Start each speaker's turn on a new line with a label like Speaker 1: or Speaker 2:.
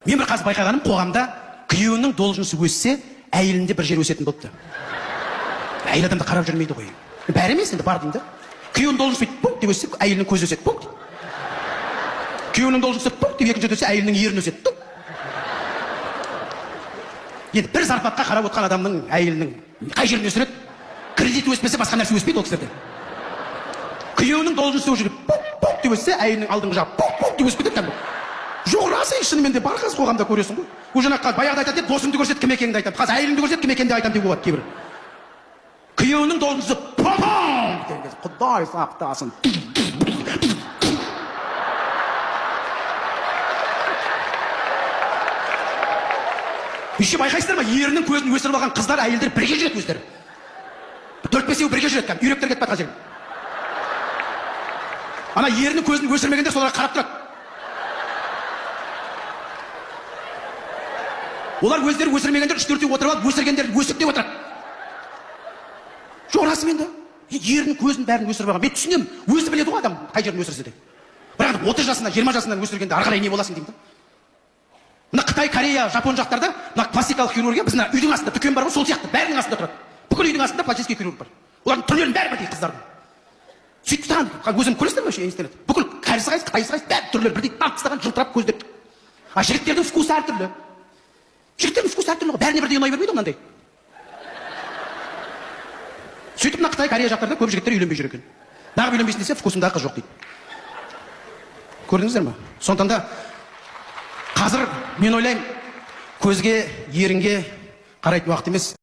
Speaker 1: Мен бір қазір байқағаным, қоғамда күйеуінің должности өссе, әйелінде бір жер өсетін болыпты. Әйел адамды қарап жүрмейді ғой. Бәрі емес енді, бар деймін да. Күйеуінің должности пук деп өссе, әйелінің көзі өседі, пук. Күйеуінің должности пук деп екінші өссе, әйелінің ерні өседі, пук. Енді бір зарплатқа қарап отқан адамның әйелінің қай жерін өсіреді? Кредит өспесе, басқа нәрсе өспейді ол кісілерде. Күйеуінің должности өсіп, пук деп өссе, әйелінің алдыңғы жағы пук деп өспейді кәдімгі. Жоқ, рас шынымен де бар қазір қоғамда көресің ғой. Уже баяғыда айтады, досыңды көрсет, кім екеніңді айтады. Қазір әйеліңді көрсет, кім екеніңді айтамын деп болады кейбір. Күйеуінің должности Құдай сақтасын. Еще байқайсыздар ма, ерінің көзін өсіріп алған қыздар, әйелдер бірге жүреді өздері. 4-5 бірге жүреді кәдімгі, үйректер кетіп жатқан жерге. Ана ерінің көзін өсірмегендер соларға қарап тұрады. Олар өздері өсірмегендер 3-4 отырып алып, өсіргендер өсіп деп отырады. Жоқ, расымен де. Ерінің көзін бәрін өсіріп алған. Мен түсінемін, өзі біледі ғой адам қай жерін өсірсе де. Бірақ 30 жасынан, 20 жасынан өсіргенде ары қарай не боласың деймін да. Мына Қытай, Корея, Жапон жақтарда мына пластикалық хирургия біздің үйдің астында дүкен бар ғой, сол сияқты бәрінің астында тұрады. Бүкіл үйдің астында пластический хирург бар. Олардың түрлерінің бәрі бірдей қыздардың. Сөйтіп тастаған, өзім көресіздер ме интернет? Бүкіл кәрісі қайсы, қытайсы қайсы, бәрі түрлері бірдей тастаған, жылтырап көздер. А жігіттердің вкусы әртүрлі. Жігіттердің вкусы әртүрлі ғой, бәріне бірдей ұнай бермейді мынандай. Сөйтіп мына Қытай, Корея жақтарда көп жігіттер үйленбей жүр екен. Нағып үйленбейсің десе, вкусымдағы қыз жоқ дейді. Көрдіңіздер ме? Сондықтан да қазір мен ойлаймын, көзге, ерінге қарайтын уақыт емес.